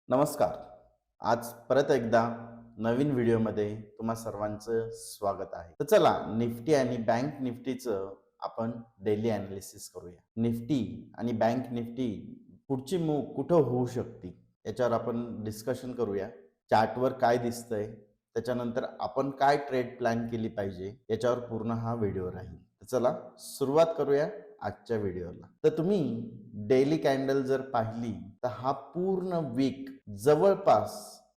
नमस्कार. आज परत एकदा नवीन व्हिडिओमध्ये तुम्हा सर्वांचं स्वागत आहे. तर चला निफ्टी आणि बँक निफ्टीचं आपण डेली ॲनालिसिस करूया. निफ्टी आणि बँक निफ्टी पुढची मूव्ह कुठं होऊ शकते याच्यावर आपण डिस्कशन करूया. चार्टवर काय दिसतंय, त्याच्यानंतर आपण काय ट्रेड प्लॅन केली पाहिजे याच्यावर पूर्ण हा व्हिडिओ राहील. तर चला सुरुवात करूया आजच्या व्हिडिओला. तर तुम्ही डेली कॅन्डल जर पाहिली तर हा पूर्ण वीक जवळपास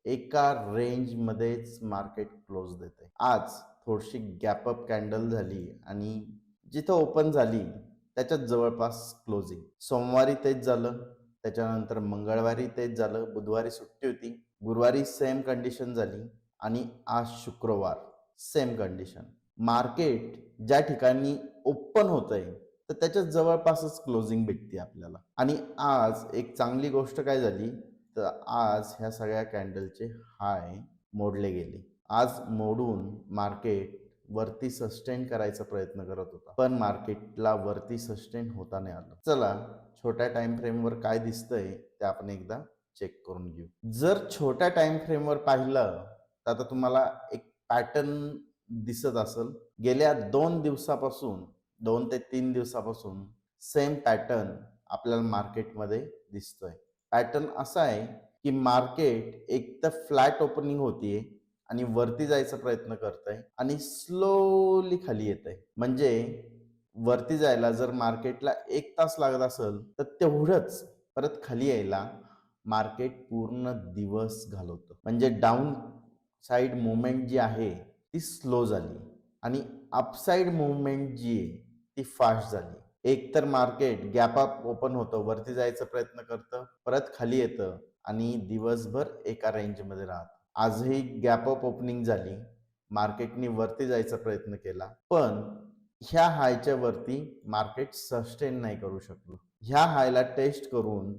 एका रेंज मध्येच मार्केट क्लोज देते. आज थोडीशी गॅप अप कॅन्डल झाली आणि जिथं ओपन झाली त्याच्यात जवळपास क्लोजिंग. सोमवारी तेच झालं, त्याच्यानंतर मंगळवारी तेच झालं, बुधवारी सुट्टी होती, गुरुवारी सेम कंडिशन झाली आणि आज शुक्रवार सेम कंडिशन. मार्केट ज्या ठिकाणी ओपन होतंय तर त्याच्या जवळपासच क्लोजिंग भेटते आपल्याला. आणि आज एक चांगली गोष्ट काय झाली तर आज ह्या सगळ्या कॅन्डलचे हाय मोडले गेले. आज मोडून मार्केट वरती सस्टेन करायचा प्रयत्न करत होता, पण मार्केटला वरती सस्टेन होता नाही आलं. चला छोट्या टाइम फ्रेमवर काय दिसतंय ते आपण एकदा चेक करून घेऊ. जर छोट्या टाइम फ्रेमवर पाहिलं तर आता तुम्हाला एक पॅटर्न दिसत असेल. गेल्या 2 दिवसापासून 2 ते 3 दिवसापासून सेम पॅटर्न आपल्याला मार्केटमध्ये दिसतोय. पॅटर्न असा आहे की मार्केट एक तर फ्लॅट ओपनिंग होतीये आणि वरती जायचा प्रयत्न करतंय आणि स्लोली खाली येत आहे. म्हणजे वरती जायला जर मार्केटला 1 तास लागत असेल तर तेवढंच परत खाली यायला मार्केट पूर्ण दिवस घालवतं. म्हणजे डाऊन साईड मुवमेंट जी आहे ती स्लो झाली आणि अपसाइड मुवमेंट जी आहे ती फास्ट झाली. एक तर मार्केट गॅप अप ओपन होतं, वरती जायचा प्रयत्न करतं, परत खाली येतं आणि दिवसभर एका रेंजमध्ये राहतं. आजही गॅप अप ओपनिंग झाली, मार्केटनी वरती जायचा प्रयत्न केला, पण ह्या हायच्या वरती मार्केट सस्टेन नाही करू शकलो. ह्या हायला टेस्ट करून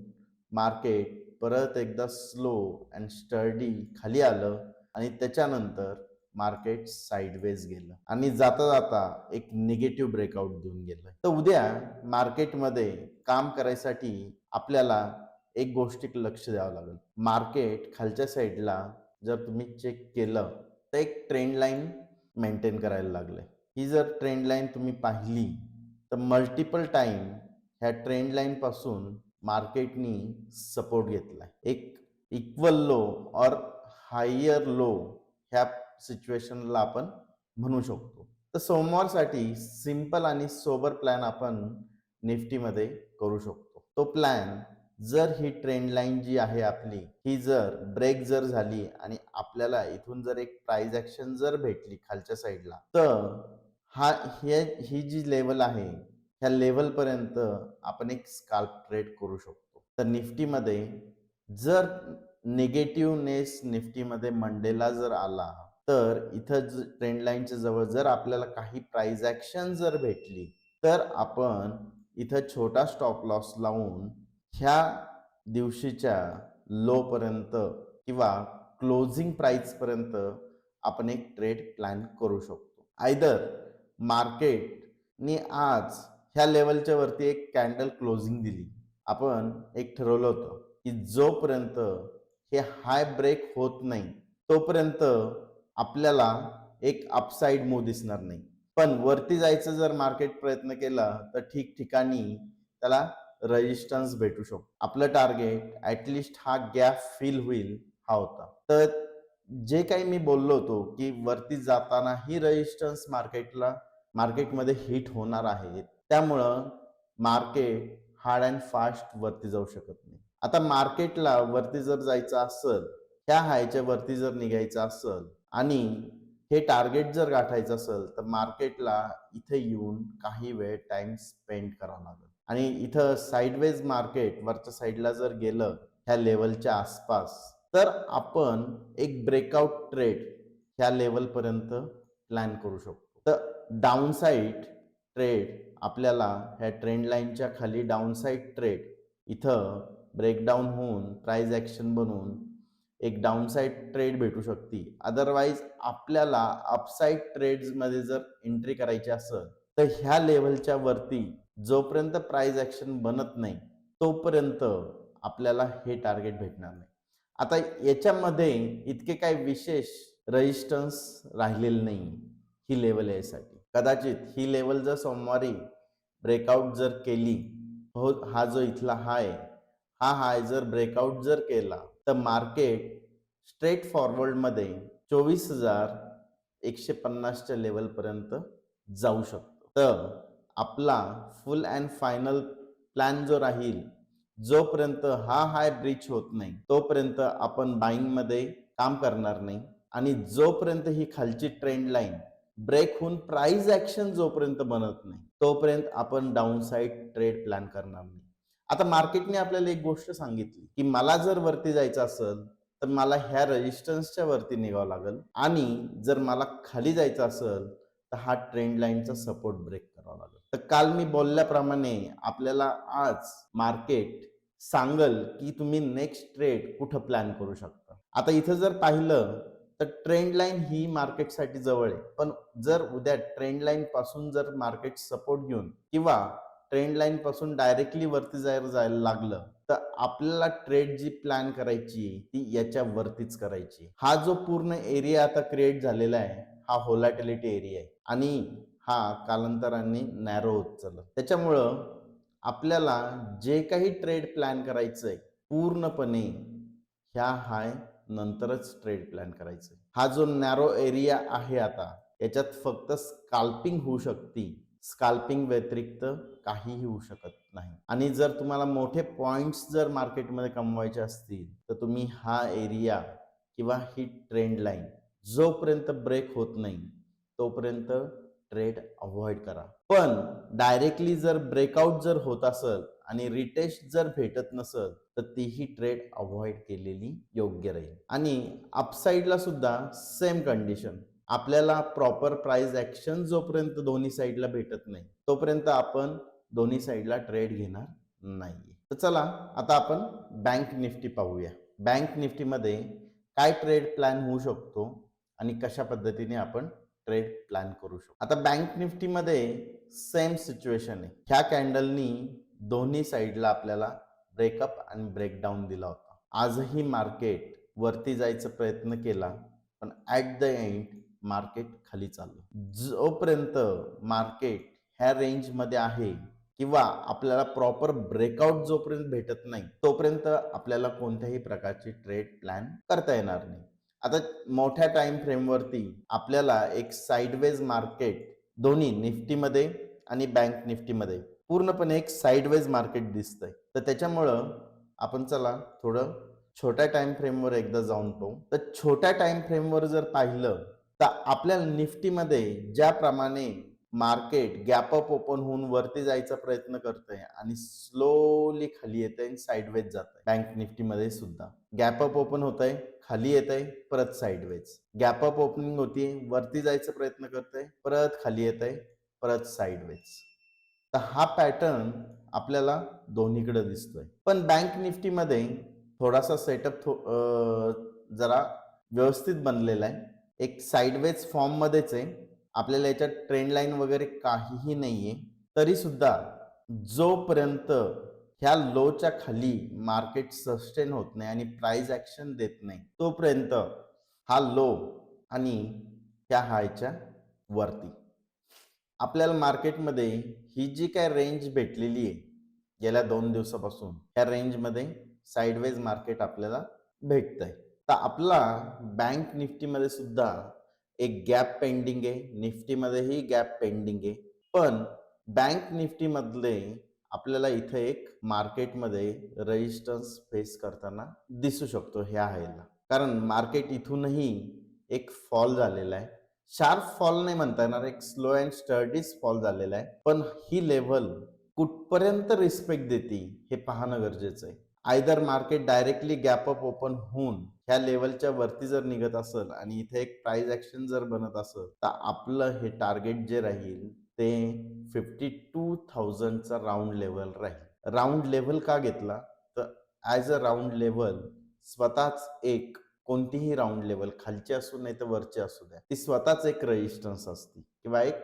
मार्केट परत एकदा स्लो अँड स्टर्डी खाली आलं आणि त्याच्यानंतर मार्केट साइडवेज गेलं आणि जाता जाता एक निगेटिव्ह ब्रेकआउट देऊन गेलं. तर उद्या मार्केटमध्ये काम करायसाठी आपल्याला एक गोष्टीकडे लक्ष द्यावं लागेल. मार्केट खालच्या साईडला जर तुम्ही चेक केलं तर एक ट्रेंड लाईन मेंटेन करायला लागले. ही जर ट्रेंड लाईन तुम्ही पाहिली तर मल्टिपल टाइम ह्या ट्रेंड लाईन पासून मार्केटनी सपोर्ट घेतलाय. एक इक्वल लो और हायर लो ह्या सिच्युएशनला आपण म्हणू शकतो. तर सोमवारसाठी सिंपल आणि सोबर प्लॅन आपण निफ्टीमध्ये करू शकतो. तो प्लॅन जर ही ट्रेंड लाईन जी आहे आपली ही जर ब्रेक जर झाली आणि आपल्याला इथून जर एक प्राइस ऍक्शन जर भेटली खालच्या साईडला तर हा ही जी लेवल आहे ह्या लेवल पर्यंत आपण एक स्काल्प ट्रेड करू शकतो. तर निफ्टीमध्ये जर निगेटिव्हनेस निफ्टीमध्ये मंडेला जर आला तर इथं ट्रेंड लाईनच्या जवळ जर आपल्याला काही प्राइस ऍक्शन जर भेटली तर आपण इथं छोटा स्टॉप लॉस लावून ह्या दिवशीच्या लो पर्यंत किंवा क्लोजिंग प्राइस पर्यंत आपण एक ट्रेड प्लॅन करू शकतो. आयदर मार्केटनी आज ह्या लेवलच्या वरती एक कॅन्डल क्लोजिंग दिली. आपण एक ठरवलं होतं की जोपर्यंत हे हाय ब्रेक होत नाही तोपर्यंत आपल्याला एक अपसाइड मूव्ह दिसणार नाही. पण वरती जायचं जर मार्केट प्रयत्न केला तर ठिकठिकाणी त्याला रेजिस्टन्स भेटू शकतो. आपलं टार्गेट ऍटलिस्ट हा गॅप फिल होईल हा होता. तर जे काही मी बोललो होतो की वरती जाताना ही रेजिस्टन्स मार्केटमध्ये हिट होणार आहे, त्यामुळं मार्केट हार्ड अँड फास्ट वरती जाऊ शकत नाही. आता मार्केटला वरती जर जायचं असेल, ह्या हायच्या वरती जर निघायचं असेल आणि हे टार्गेट जर गाठायचं असेल तर मार्केटला इथे येऊन काही वेळ टाइम स्पेंड करावा लागेल आणि इथं साइडवेज मार्केट वरच्या साईडला जर गेलं ह्या लेवलच्या आसपास तर आपण एक ब्रेकआउट ट्रेड ह्या लेवल पर्यंत प्लॅन करू शकतो. तर डाऊन साईड ट्रेड आपल्याला ह्या ट्रेंड लाईनच्या खाली डाऊन साईड ट्रेड इथं ब्रेकडाऊन होऊन प्राइस ऍक्शन बनवून एक डाऊन साईड ट्रेड भेटू शकते. अदरवाईज आपल्याला अपसाईड ट्रेड्स मध्ये जर एंट्री करायची असेल तर ह्या लेवलच्या वरती जोपर्यंत प्राइस ऍक्शन बनत नाही तोपर्यंत आपल्याला हे टार्गेट भेटणार नाही. आता याच्यामध्ये इतके काही विशेष रेजिस्टन्स राहिलेलं नाही ही लेवल यासाठी. कदाचित ही लेवल जर सोमवारी ब्रेकआउट जर केली, हो हा जो इथला हाय, हा हाय जर ब्रेकआउट जर केला तर मार्केट स्ट्रेट फॉरवर्डमध्ये 24,150च्या लेवलपर्यंत जाऊ शकतो. तर आपला फुल अँड फायनल प्लॅन जो राहील, जोपर्यंत हा हाय ब्रीच होत नाही तोपर्यंत आपण बाईंग मध्ये काम करणार नाही आणि जोपर्यंत ही खालची ट्रेंड लाईन ब्रेक होऊन प्राइस ऍक्शन जोपर्यंत बनत नाही तोपर्यंत आपण डाऊन साइड ट्रेड प्लॅन करणार नाही. आता मार्केटने आपल्याला एक गोष्ट सांगितली की मला जर वरती जायचं असेल तर मला ह्या रेजिस्टन्सच्या वरती निघावं लागेल आणि जर मला खाली जायचं असेल तर हा ट्रेंड लाईनचा सपोर्ट ब्रेक करावा लागेल. तर काल मी बोलल्याप्रमाणे आपल्याला आज मार्केट सांगल की तुम्ही नेक्स्ट ट्रेड कुठं प्लॅन करू शकता. आता इथं जर पाहिलं तर ट्रेंड लाईन ही मार्केटसाठी जवळ आहे, पण जर उद्या ट्रेंड लाईन पासून जर मार्केट सपोर्ट घेऊन किंवा ट्रेंड लाईन पासून डायरेक्टली वरती जायला लागलं तर आपल्याला ट्रेड जी प्लॅन करायची ती याच्या वरतीच करायची. हा जो पूर्ण एरिया आता क्रिएट झालेला आहे हा व्होलॅटिलिटी एरिया आहे आणि हा कालांतराने नॅरो होत चालला. त्याच्यामुळं आपल्याला जे काही ट्रेड प्लॅन करायचंय पूर्णपणे ह्या हाय नंतरच ट्रेड प्लॅन करायचंय. हा जो नॅरो एरिया आहे आता याच्यात फक्त स्काल्पिंग होऊ शकते, स्काल्पिंग व्यतिरिक्त काहीही होऊ शकत नाही. आणि जर तुम्हाला मोठे पॉइंट्स जर मार्केटमध्ये कमवायचे असतील तर तुम्ही हा एरिया किंवा ही ट्रेंड लाईन जोपर्यंत ब्रेक होत नाही तोपर्यंत ट्रेड अवॉइड करा. पण डायरेक्टली जर ब्रेकआउट जर होत असेल आणि रिटेस्ट जर भेटत नसेल तर तीही ट्रेड अवॉइड केलेली योग्य राहील. आणि अपसाइडला सुद्धा सेम कंडिशन, आपल्याला प्रॉपर प्राइस ऍक्शन जोपर्यंत दोन्ही साईडला भेटत नाही तोपर्यंत आपण दोन्ही साईडला ट्रेड घेणार नाहीये. तर चला आता आपण बँक निफ्टी पाहूया. बँक निफ्टीमध्ये काय ट्रेड प्लॅन होऊ शकतो आणि कशा पद्धतीने आपण ट्रेड प्लॅन करू शकतो. आता बँक निफ्टी मध्ये सेम सिच्युएशन आहे. ह्या कॅन्डलनी दोन्ही साईडला आपल्याला ब्रेकअप आणि ब्रेकडाऊन दिला होता. आजही मार्केट वरती जायचा प्रयत्न केला पण ऍट द एंड मार्केट खाली चाललं. जोपर्यंत मार्केट ह्या रेंज मध्ये आहे किंवा आपल्याला प्रॉपर ब्रेकआउट जोपर्यंत भेटत नाही तोपर्यंत आपल्याला कोणत्याही प्रकारची ट्रेड प्लॅन करता येणार नाही. आता मोठ्या टाइम फ्रेमवरती आपल्याला एक साइडवेज मार्केट दोन्ही निफ्टीमध्ये आणि बँक निफ्टीमध्ये पूर्णपणे एक साइडवेज मार्केट दिसतंय. तर त्याच्यामुळं आपण चला थोडं छोट्या टाइम फ्रेमवर एकदा जाऊन पाहू. तर छोट्या टाइम फ्रेमवर जर पाहिलं तर आपल्या निफ्टीमध्ये ज्याप्रमाणे मार्केट गॅप अप ओपन होऊन वरती जायचा प्रयत्न करतंय आणि स्लोली खाली येत आहे, साइडवेज जात आहे. बँक निफ्टीमध्ये सुद्धा गॅप अप ओपन होत आहे, खाली येत आहे, परत साइडवेज. गॅप अप ओपनिंग होतीये, वरती जायचा प्रयत्न करतंय, परत खाली येत आहे, परत साइडवेज. तर हा पॅटर्न आपल्याला दोन्हीकडे दिसतोय. पण बँक निफ्टीमध्ये थोडासा सेटअप जरा व्यवस्थित बनलेला आहे. एक साइडवेज फॉर्म मध्येच आहे. आपल्याला याच्यात ट्रेंड लाईन वगैरे काहीही नाहीये. तरी सुद्धा जोपर्यंत ह्या लोच्या खाली मार्केट सस्टेन होत नाही आणि प्राइस ऍक्शन देत नाही तोपर्यंत हा लो आणि ह्या हायच्या वरती आपल्याला मार्केटमध्ये ही जी काय रेंज भेटलेली आहे गेल्या 2 दिवसापासून ह्या रेंजमध्ये साइडवेज मार्केट आपल्याला भेटतंय. तर आपला बँक निफ्टीमध्ये सुद्धा एक गॅप पेंडिंग आहे, निफ्टीमध्येही गॅप पेंडिंग आहे. पण बँक निफ्टी मधले आपल्याला इथे एक मार्केटमध्ये रेजिस्टन्स फेस करताना दिसू शकतो ह्या हायला. कारण मार्केट इथूनही एक फॉल झालेला आहे. शार्प फॉल नाही म्हणता येणार, एक स्लो अँड स्टडीज फॉल झालेला आहे. पण ही लेव्हल कुठपर्यंत रिस्पेक्ट देते हे पाहणं गरजेचं आहे. Either market directly gap up open होऊन ह्या लेवलच्या वरती जर निघत असेल आणि इथे एक प्राइस ऍक्शन जर बनत असेल तर आपलं हे टार्गेट जे राहील ते 52,000 चा राऊंड लेवल राहील. राऊंड लेवल का घेतला तर ऍज अ राऊंड लेवल स्वतःच एक कोणतीही राऊंड लेवल खालची असू नाही तर वरची असू द्या ती स्वतःच एक रेजिस्टन्स असते किंवा एक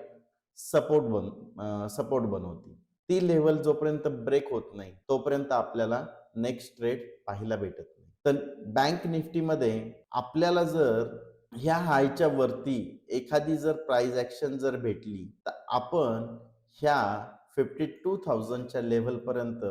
सपोर्ट बनवते. ती लेवल जोपर्यंत ब्रेक होत नाही तोपर्यंत आपल्याला नेक्स्ट ट्रेड पाहायला भेटत नाही. तर बँक निफ्टीमध्ये आपल्याला जर ह्या हायच्या वरती एखादी जर प्राइस ऍक्शन जर भेटली तर आपण ह्या 52,000च्या लेवल पर्यंत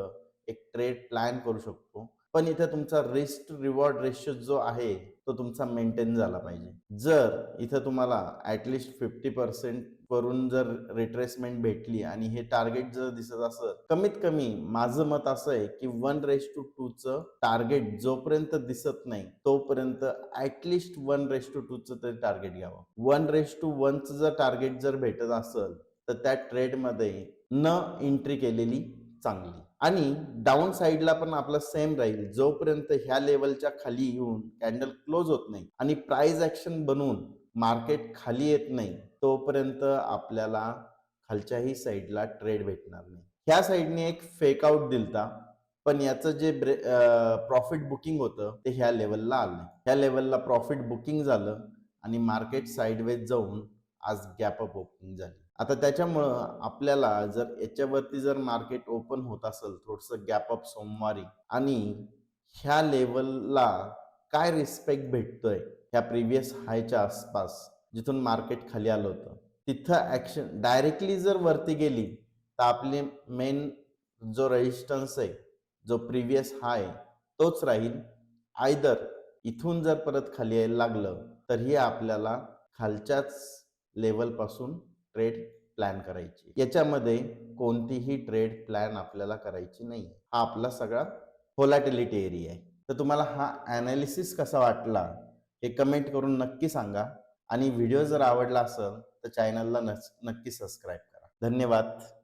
एक ट्रेड प्लॅन करू शकतो. पण इथे तुमचा रिस्क रिवॉर्ड रेशो जो आहे तो तुमचा मेंटेन झाला पाहिजे. जर इथं तुम्हाला ऍटलिस्ट 50% वरून जर रिट्रेसमेंट भेटली आणि हे टार्गेट जर दिसत असेल, कमीत कमी माझं मत असं आहे की 1:2 चं टार्गेट जोपर्यंत दिसत नाही तोपर्यंत ऍटलिस्ट 1:2 चं तरी टार्गेट घ्यावं. 1:1 चं जर टार्गेट जर भेटत असेल तर त्या ट्रेडमध्ये न एंट्री केलेली चांगली. आणि डाऊन साइडला पण आपलं सेम राहील. जोपर्यंत ह्या लेवलच्या खाली येऊन कॅन्डल क्लोज होत नाही आणि प्राइस ऍक्शन बनवून मार्केट खाली येत नाही तोपर्यंत आपल्याला खालच्याही साइडला ट्रेड भेटणार नाही. ह्या साइडने एक फेक आउट दिलता, पण याचं जे प्रॉफिट बुकिंग होतं ते ह्या लेवलला आलं. ह्या लेवलला प्रॉफिट बुकिंग झालं आणि मार्केट साइडवेज जाऊन आज गॅप अप ओपनिंग झाली. आता त्याच्यामुळं आपल्याला जर याच्यावरती जर मार्केट ओपन होत असेल थोडंसं गॅप अप सोमवारी आणि ह्या लेवलला काय रिस्पेक्ट भेटतोय ह्या प्रिव्हियस हायच्या आसपास जिथून मार्केट खाली आलं होतं तिथं ऍक्शन डायरेक्टली जर वरती गेली तर आपले मेन जो रेजिस्टन्स आहे जो प्रिव्हियस हाय तोच राहील. आयदर इथून जर परत खाली यायला लागलं तरीही आपल्याला खालच्याच लेवल पासून ट्रेड प्लॅन करायची. याच्यामध्ये कोणतीही ट्रेड प्लॅन आपल्याला करायची नाही. हा आपला सगळा व्होलॅटिलिटी एरिया आहे. तर तुम्हाला हा ॲनालिसिस कसा वाटला हे कमेंट करून नक्की सांगा आणि व्हिडिओ जर आवडला असेल तर चॅनलला नक्की सबस्क्राईब करा. धन्यवाद.